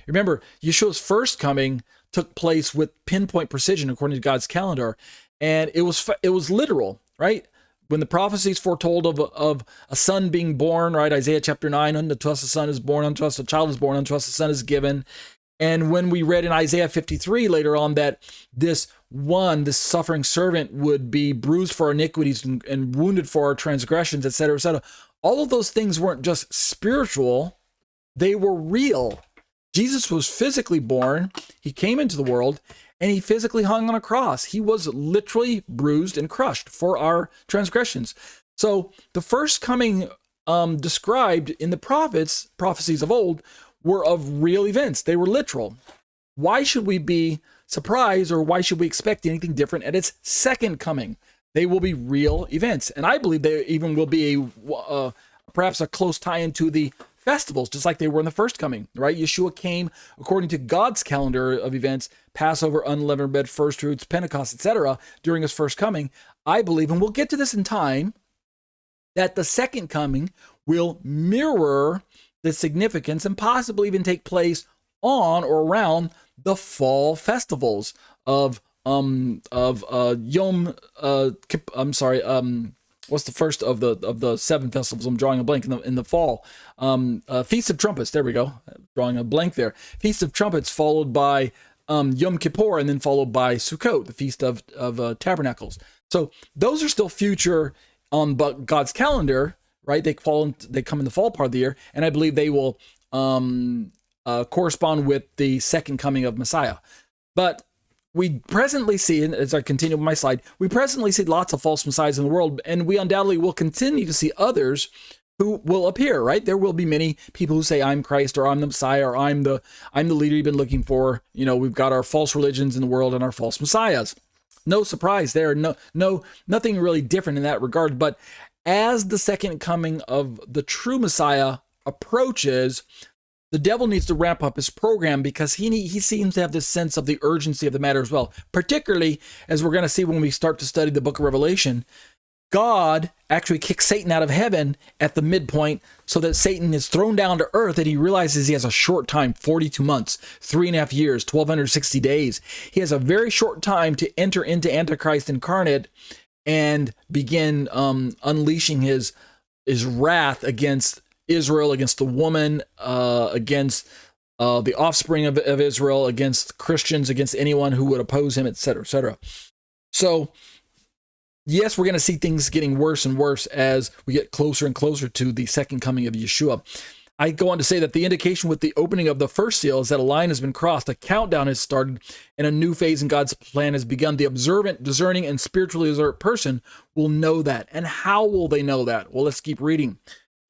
Remember, Yeshua's first coming took place with pinpoint precision according to God's calendar, and it was literal, right? When the prophecies foretold of a son being born, right? Isaiah chapter 9, unto us a son is born, unto us a child is born, unto us a son is given. And when we read in Isaiah 53 later on that this suffering servant would be bruised for our iniquities and wounded for our transgressions, etc., etc., all of those things weren't just spiritual, they were real. Jesus was physically born, he came into the world, and he physically hung on a cross. He was literally bruised and crushed for our transgressions. So the first coming described in the prophecies of old, were of real events. They were literal. Why should we be surprised, or why should we expect anything different at its second coming? They will be real events. And I believe they even will be perhaps a close tie into the festivals, just like they were in the first coming, right? Yeshua came according to God's calendar of events, Passover, unleavened bread, first fruits, Pentecost, etc., during his first coming. I believe, and we'll get to this in time, that the second coming will mirror the significance and possibly even take place on or around the fall festivals of Yom what's the first of the seven festivals? I'm drawing a blank in the fall. Feast of Trumpets. There we go. Drawing a blank there. Feast of Trumpets, followed by Yom Kippur, and then followed by Sukkot, the Feast of Tabernacles. So those are still future on God's calendar, right? They come in the fall part of the year, and I believe they will correspond with the second coming of Messiah. But we presently see, and as I continue with my slide, we presently see lots of false messiahs in the world, and we undoubtedly will continue to see others who will appear, right? There will be many people who say, I'm Christ, or I'm the Messiah, or I'm the leader you've been looking for. You know, we've got our false religions in the world and our false messiahs. No surprise there. Nothing really different in that regard. But as the second coming of the true Messiah approaches, the devil needs to ramp up his program, because he seems to have this sense of the urgency of the matter as well. Particularly, as we're going to see when we start to study the book of Revelation, God actually kicks Satan out of heaven at the midpoint, so that Satan is thrown down to earth, and he realizes he has a short time, 42 months, 3.5 years, 1,260 days. He has a very short time to enter into Antichrist incarnate and begin unleashing his wrath against Israel, against the woman, against the offspring of Israel, against Christians, against anyone who would oppose him, etc., etc. So, yes, we're going to see things getting worse and worse as we get closer and closer to the second coming of Yeshua. I go on to say that the indication with the opening of the first seal is that a line has been crossed, a countdown has started, and a new phase in God's plan has begun. The observant, discerning, and spiritually alert person will know that. And how will they know that? Well, let's keep reading.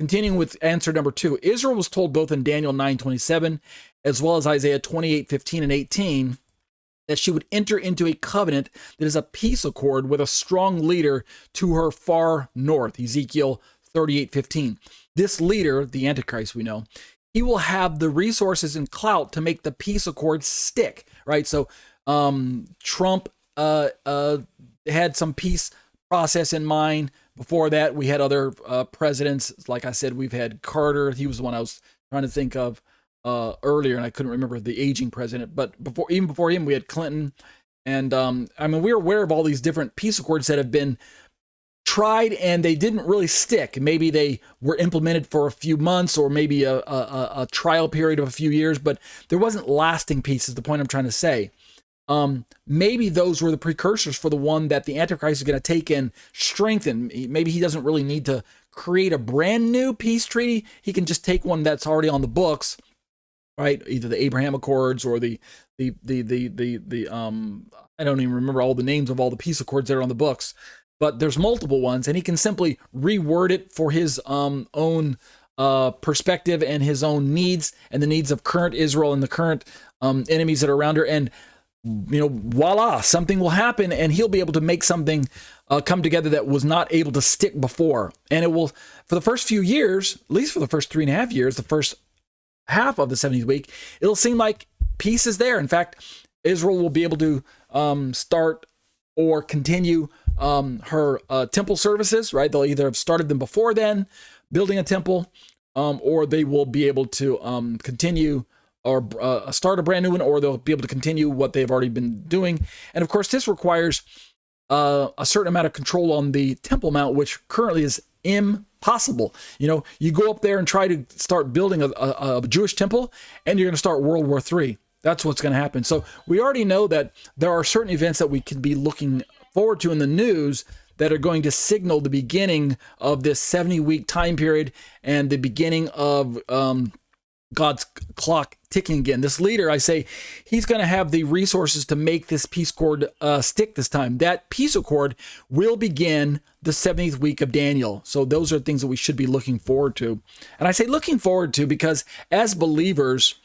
Continuing with answer number 2, Israel was told both in Daniel 9:27 as well as Isaiah 28:15 and 18 that she would enter into a covenant that is a peace accord with a strong leader to her far north, Ezekiel 38:15. This leader, the Antichrist we know, he will have the resources and clout to make the peace accord stick, right? So Trump had some peace process in mind. Before that, we had other presidents. Like I said, we've had Carter. He was the one I was trying to think of earlier, and I couldn't remember the aging president. But even before him, we had Clinton. And we're aware of all these different peace accords that have been tried, and they didn't really stick. Maybe they were implemented for a few months, or maybe a trial period of a few years, but there wasn't lasting peace, is the point I'm trying to say. Maybe those were the precursors for the one that the Antichrist is going to take and strengthen. Maybe he doesn't really need to create a brand new peace treaty. He can just take one that's already on the books, right? Either the Abraham Accords or the I don't even remember all the names of all the peace accords that are on the books, but there's multiple ones, and he can simply reword it for his own perspective and his own needs and the needs of current Israel and the current enemies that are around her. And voila, something will happen, and he'll be able to make something come together that was not able to stick before. And it will, for the first few years, at least for the first 3.5 years, the first half of the 70th week, it'll seem like peace is there. In fact, Israel will be able to start or continue her temple services, right? They'll either have started them before then, building a temple, or they will be able to continue or start a brand new one, or they'll be able to continue what they've already been doing. And of course, this requires a certain amount of control on the Temple Mount, which currently is impossible. You go up there and try to start building a Jewish temple, and you're going to start World War III. That's what's going to happen. So we already know that there are certain events that we can be looking forward to in the news that are going to signal the beginning of this 70-week time period and the beginning of God's clock ticking again. This leader, I say, he's going to have the resources to make this peace accord stick this time. That peace accord will begin the 70th week of Daniel. So those are things that we should be looking forward to. And I say looking forward to because as believers,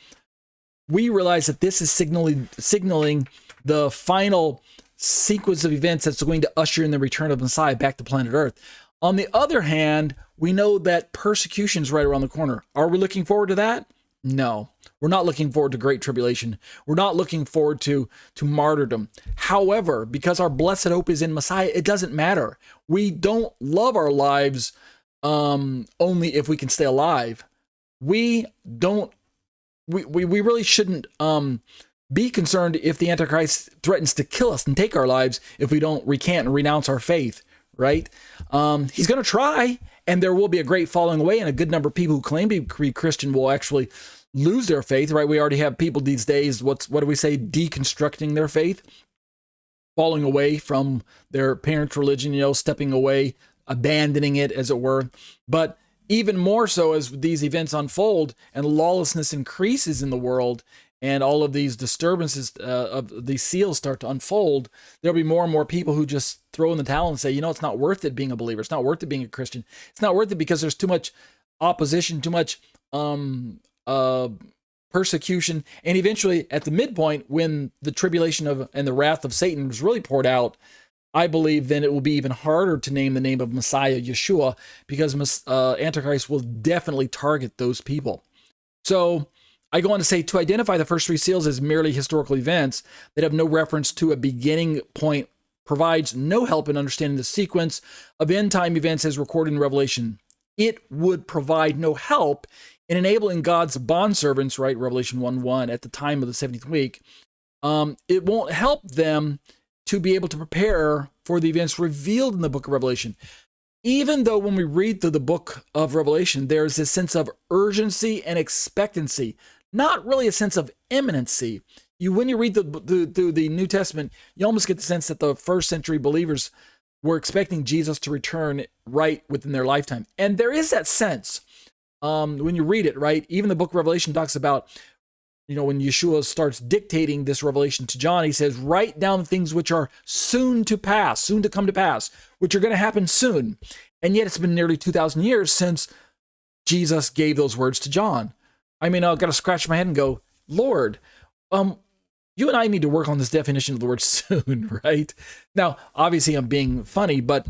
we realize that this is signaling the final sequence of events that's going to usher in the return of Messiah back to planet Earth. On the other hand, we know that persecution is right around the corner. Are we looking forward to that? No, we're not looking forward to great tribulation. We're not looking forward to martyrdom. However, because our blessed hope is in Messiah, it doesn't matter. We don't love our lives only if we can stay alive. We really shouldn't be concerned if the Antichrist threatens to kill us and take our lives if we don't recant and renounce our faith, right? He's going to try, and there will be a great falling away, and a good number of people who claim to be Christian will actually lose their faith, right? We already have people these days, what do we say, deconstructing their faith, falling away from their parents' religion, stepping away, abandoning it, as it were. But even more so as these events unfold and lawlessness increases in the world and all of these disturbances of these seals start to unfold, there'll be more and more people who just throw in the towel and say, it's not worth it being a believer. It's not worth it being a Christian. It's not worth it because there's too much opposition, too much persecution. And eventually at the midpoint, when the tribulation and the wrath of Satan was really poured out, I believe then it will be even harder to name the name of Messiah, Yeshua, because Antichrist will definitely target those people. So I go on to say, to identify the first three seals as merely historical events that have no reference to a beginning point provides no help in understanding the sequence of end-time events as recorded in Revelation. It would provide no help in enabling God's bondservants, right, Revelation 1:1, at the time of the 70th week. It won't help them to be able to prepare for the events revealed in the book of Revelation. Even though when we read through the book of Revelation, there's this sense of urgency and expectancy, not really a sense of imminency. When you read through the New Testament, you almost get the sense that the first century believers were expecting Jesus to return right within their lifetime. And there is that sense when you read it, right? Even the book of Revelation talks about, when Yeshua starts dictating this revelation to John, he says, write down the things which are soon to pass, soon to come to pass, which are going to happen soon. And yet it's been nearly 2,000 years since Jesus gave those words to John. I mean, I've got to scratch my head and go, Lord, you and I need to work on this definition of the word soon, right? Now, obviously I'm being funny, but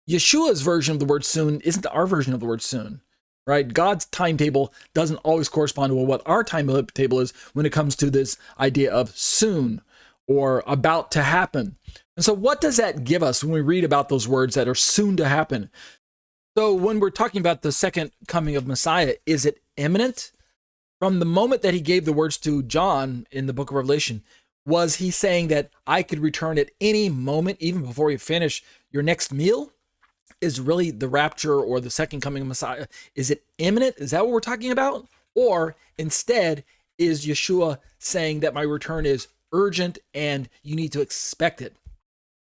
Yeshua's version of the word soon isn't our version of the word soon. Right? God's timetable doesn't always correspond to what our timetable is when it comes to this idea of soon or about to happen. And so what does that give us when we read about those words that are soon to happen? So when we're talking about the second coming of Messiah, is it imminent? From the moment that he gave the words to John in the book of Revelation, was he saying that I could return at any moment, even before you finish your next meal? Is really the rapture or the second coming of Messiah, is it imminent? Is that what we're talking about? Or instead, is Yeshua saying that my return is urgent and you need to expect it?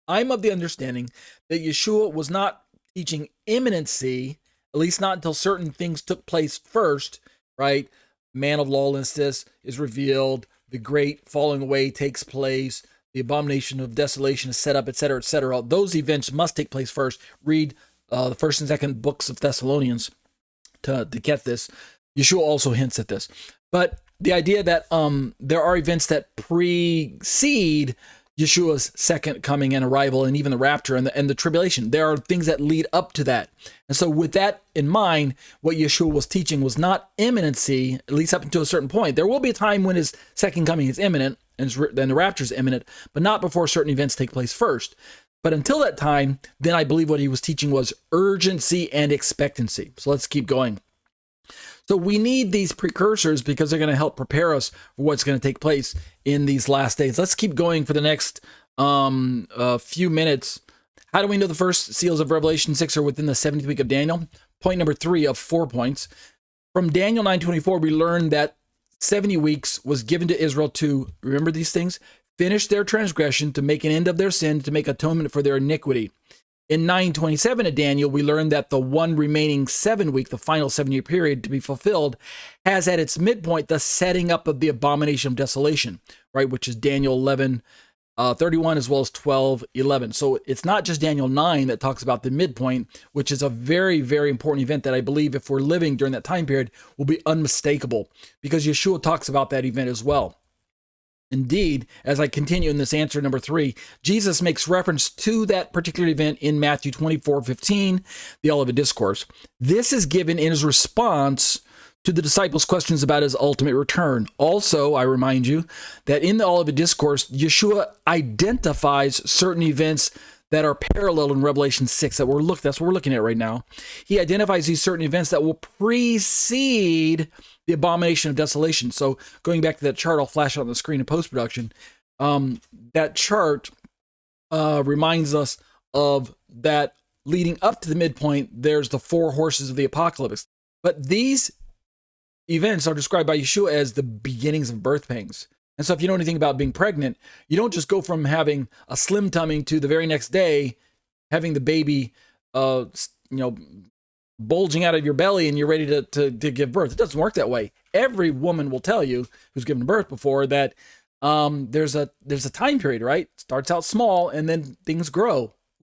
I'm of the understanding that Yeshua was not teaching imminency, at least not until certain things took place first, right? Man of lawlessness is revealed, the great falling away takes place, the abomination of desolation is set up, etc., etc. Those events must take place first. Read the first and second books of Thessalonians to get this. Yeshua also hints at this. But the idea that there are events that precede Yeshua's second coming and arrival, and even the rapture and the tribulation, there are things that lead up to that. And so with that in mind, what Yeshua was teaching was not imminency, at least up until a certain point. There will be a time when his second coming is imminent, and then the rapture is imminent, but not before certain events take place first. But until that time, then I believe what he was teaching was urgency and expectancy. So let's keep going. So we need these precursors because they're going to help prepare us for what's going to take place in these last days. Let's keep going for the next few minutes. How do we know the first seals of Revelation 6 are within the 70th week of Daniel? Point number 3 of 4 points. From Daniel 9:24, we learn that 70 weeks was given to Israel to, remember these things, finish their transgression, to make an end of their sin, to make atonement for their iniquity. In 9:27 of Daniel, we learn that the one remaining 7 week, the final 7-year period to be fulfilled, has at its midpoint the setting up of the abomination of desolation, right? Which is Daniel 11:31 as well as 12:11. So it's not just Daniel 9 that talks about the midpoint, which is a very, very important event that I believe if we're living during that time period will be unmistakable, because Yeshua talks about that event as well. Indeed, as I continue in this answer number 3, Jesus makes reference to that particular event in Matthew 24:15, the Olivet Discourse. This is given in his response to the disciples' questions about his ultimate return. Also, I remind you that in the Olivet Discourse, Yeshua identifies certain events that are parallel in Revelation 6 that's what we're looking at right now. He identifies these certain events that will precede the abomination of desolation. So going back to that chart, I'll flash it on the screen in post-production. That chart reminds us of that leading up to the midpoint, there's the 4 horses of the apocalypse. But these events are described by Yeshua as the beginnings of birth pangs. And so if you know anything about being pregnant, you don't just go from having a slim tummy to the very next day having the baby, bulging out of your belly and you're ready to give birth. It doesn't work that way. Every woman will tell you who's given birth before that there's a time period, right? It starts out small and then things grow,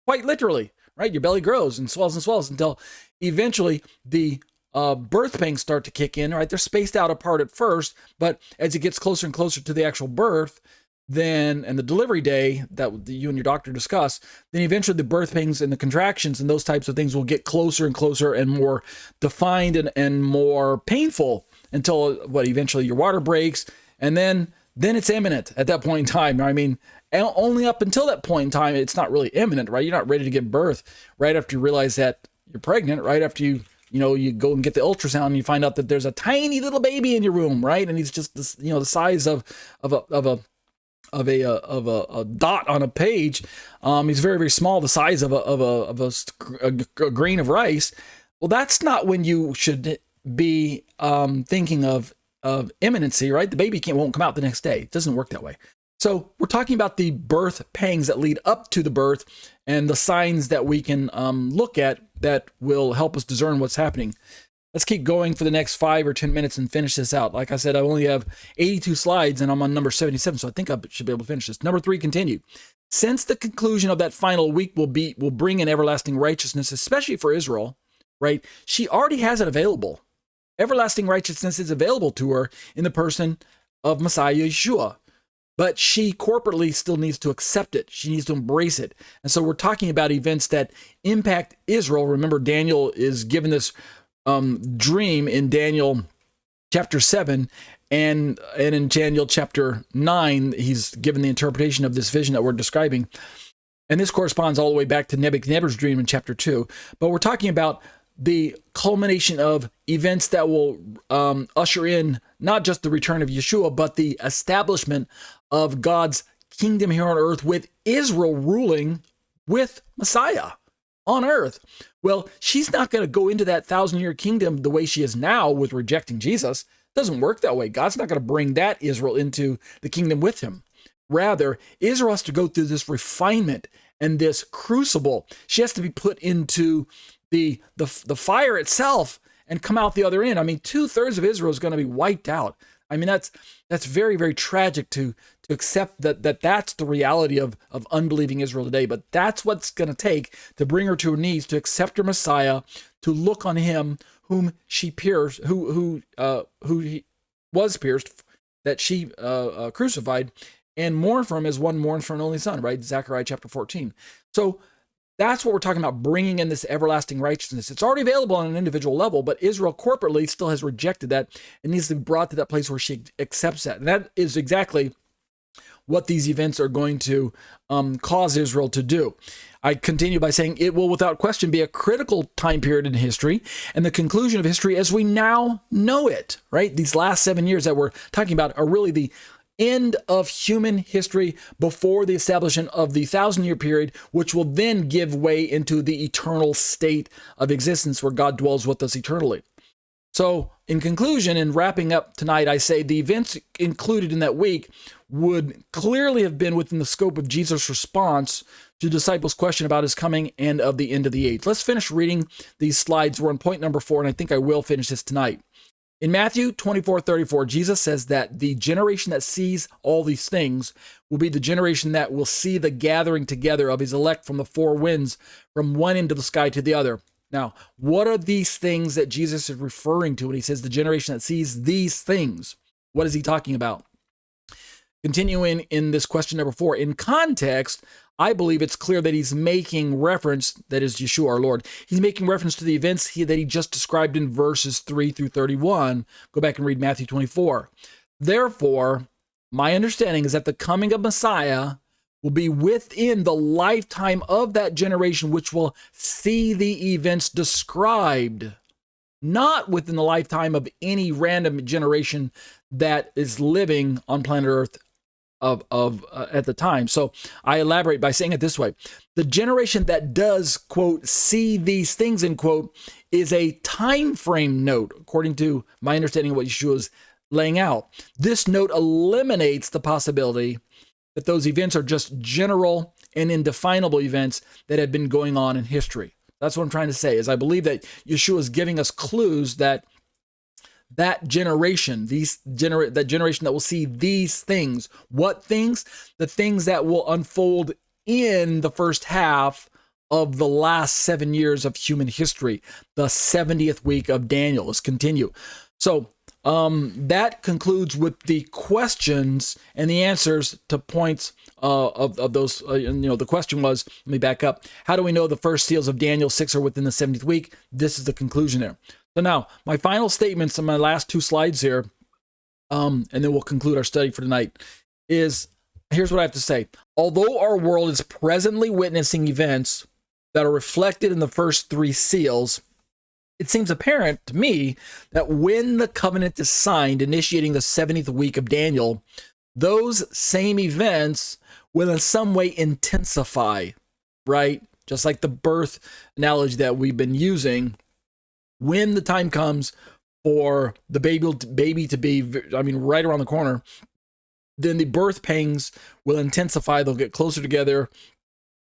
quite literally, right? Your belly grows and swells until eventually the birth pangs start to kick in, right? They're spaced out apart at first, but as it gets closer and closer to the actual birth, then, and the delivery day that you and your doctor discuss, then eventually the birth pangs and the contractions and those types of things will get closer and closer and more defined and more painful until eventually your water breaks. And then it's imminent at that point in time. I mean, only up until that point in time, it's not really imminent, right? You're not ready to give birth right after you realize that you're pregnant, right after you go and get the ultrasound and you find out that there's a tiny little baby in your womb, right? And he's just this, the size of a dot on a page. He's very, very small, the size of a grain of rice. Well, that's not when you should be thinking of imminency, right? The baby won't come out the next day. It doesn't work that way. So we're talking about the birth pangs that lead up to the birth and the signs that we can look at that will help us discern what's happening. Let's keep going for the next 5 or 10 minutes and finish this out. Like I said, I only have 82 slides and I'm on number 77, so I think I should be able to finish this. Number 3, continue. Since the conclusion of that final week will bring an everlasting righteousness, especially for Israel, right? She already has it available. Everlasting righteousness is available to her in the person of Messiah Yeshua. But she corporately still needs to accept it. She needs to embrace it. And so we're talking about events that impact Israel. Remember, Daniel is given this dream in Daniel chapter 7, and in Daniel chapter 9, he's given the interpretation of this vision that we're describing. And this corresponds all the way back to Nebuchadnezzar's dream in chapter 2. But we're talking about the culmination of events that will usher in not just the return of Yeshua, but the establishment of God's kingdom here on earth, with Israel ruling with Messiah on earth. Well, she's not going to go into that 1,000-year kingdom the way she is now with rejecting Jesus. It doesn't work that way. God's not going to bring that Israel into the kingdom with him. Rather, Israel has to go through this refinement and this crucible. She has to be put into the fire itself and come out the other end. I mean, 2/3 of Israel is going to be wiped out. I mean, that's very, very tragic to accept that's the reality of unbelieving Israel today. But that's what's going to take to bring her to her knees, to accept her Messiah, to look on him whom she pierced, who he was pierced, that she crucified, and mourn for him as one mourns for an only son, right? Zechariah chapter 14. So that's what we're talking about, bringing in this everlasting righteousness. It's already available on an individual level, but Israel corporately still has rejected that. It needs to be brought to that place where she accepts that. And that is exactly what these events are going to cause Israel to do. I continue by saying it will without question be a critical time period in history and the conclusion of history as we now know it, right? These last 7 years that we're talking about are really the end of human history before the establishment of the 1,000-year period, which will then give way into the eternal state of existence where God dwells with us eternally. So in conclusion, in wrapping up tonight, I say the events included in that week would clearly have been within the scope of Jesus' response to the disciples' question about his coming and of the end of the age. Let's finish reading these slides. We're on point number 4, and I think I will finish this tonight. In Matthew 24:34, Jesus says that the generation that sees all these things will be the generation that will see the gathering together of his elect from the four winds, from one end of the sky to the other. Now, what are these things that Jesus is referring to when he says the generation that sees these things? What is he talking about? Continuing in this question number 4, in context, I believe it's clear that he's making reference, that is Yeshua our Lord, he's making reference to the events that he just described in verses 3 through 31. Go back and read Matthew 24. Therefore, my understanding is that the coming of Messiah will be within the lifetime of that generation which will see the events described, not within the lifetime of any random generation that is living on planet Earth at the time. So I elaborate by saying it this way. The generation that does, quote, see these things, end quote, is a time frame note, according to my understanding of what Yeshua is laying out. This note eliminates the possibility that those events are just general and indefinable events that have been going on in history. That's what I'm trying to say, is I believe that Yeshua is giving us clues that generation, that generation that will see these things. What things? The things that will unfold in the first half of the last 7 years of human history. The 70th week of Daniel. Let's continue. So that concludes with the questions and the answers to points of those. The question was, let me back up. How do we know the first seals of Daniel 6 are within the 70th week? This is the conclusion there. So now, my final statements on my last 2 slides here, and then we'll conclude our study for tonight, is here's what I have to say. Although our world is presently witnessing events that are reflected in the first 3 seals, it seems apparent to me that when the covenant is signed, initiating the 70th week of Daniel, those same events will in some way intensify, right? Just like the birth analogy that we've been using. When the time comes for the baby to be, right around the corner, then the birth pangs will intensify. They'll get closer together,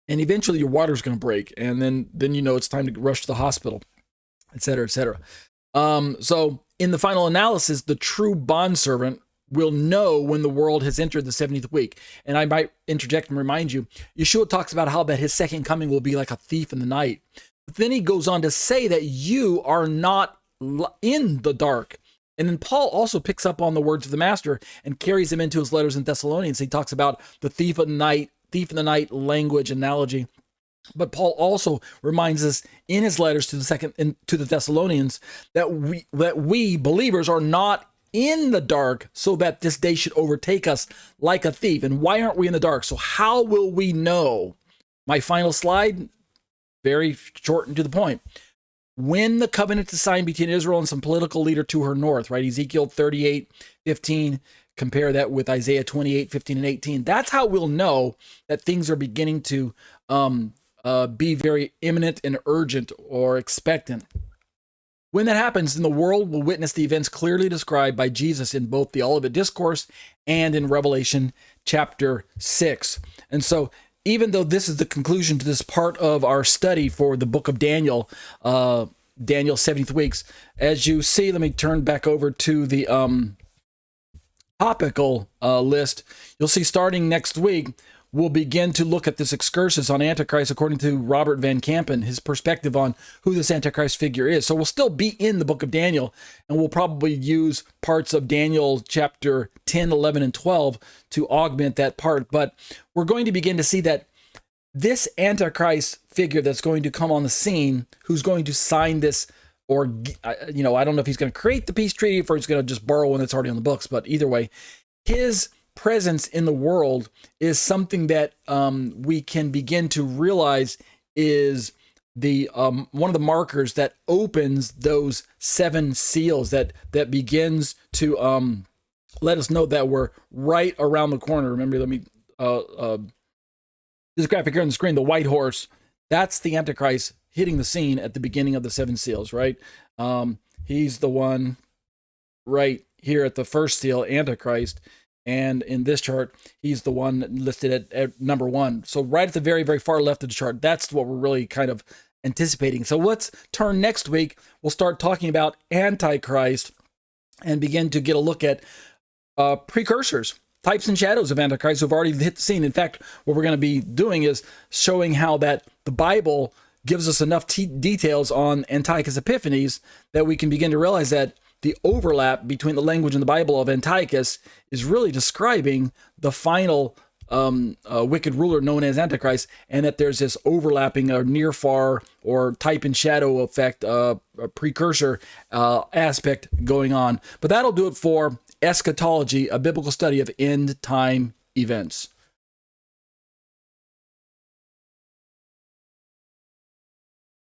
and eventually your water's going to break, and then it's time to rush to the hospital, et cetera, et cetera. So in the final analysis, the true bondservant will know when the world has entered the 70th week. And I might interject and remind you, Yeshua talks about how that his second coming will be like a thief in the night. But then he goes on to say that you are not in the dark. And then Paul also picks up on the words of the master and carries them into his letters in Thessalonians. He talks about the thief in the night language analogy. But Paul also reminds us in his letters to the Thessalonians that we believers are not in the dark so that this day should overtake us like a thief. And why aren't we in the dark? So how will we know? My final slide, very short and to the point. When the covenant is signed between Israel and some political leader to her north, right? Ezekiel 38:15, compare that with Isaiah 28:15 and 18. That's how we'll know that things are beginning to be very imminent and urgent or expectant. When that happens, then the world will witness the events clearly described by Jesus in both the Olivet Discourse and in Revelation chapter 6. And so, even though this is the conclusion to this part of our study for the book of Daniel, Daniel's 70th weeks, as you see, let me turn back over to the topical list. You'll see starting next week, we'll begin to look at this excursus on Antichrist according to Robert Van Kampen, his perspective on who this Antichrist figure is. So we'll still be in the book of Daniel, and we'll probably use parts of Daniel chapter 10, 11, and 12 to augment that part. But we're going to begin to see that this Antichrist figure that's going to come on the scene, who's going to sign this, or, I don't know if he's going to create the peace treaty or if he's going to just borrow one that's already on the books, but either way, his presence in the world is something that we can begin to realize is the one of the markers that opens those 7 seals, that begins to let us know that we're right around the corner. Remember, let me this graphic here on the screen, the white horse, that's the Antichrist hitting the scene at the beginning of the 7 seals, right? He's the one right here at the first seal, Antichrist. And in this chart, he's the one listed at number 1. So right at the very, very far left of the chart, that's what we're really kind of anticipating. So let's turn next week. We'll start talking about Antichrist and begin to get a look at precursors, types and shadows of Antichrist who've already hit the scene. In fact, what we're going to be doing is showing how that the Bible gives us enough details on Antiochus Epiphanes that we can begin to realize that the overlap between the language in the Bible of Antiochus is really describing the final wicked ruler known as Antichrist, and that there's this overlapping or near far or type and shadow effect, a precursor aspect going on. But that'll do it for Eschatology, a biblical study of end time events.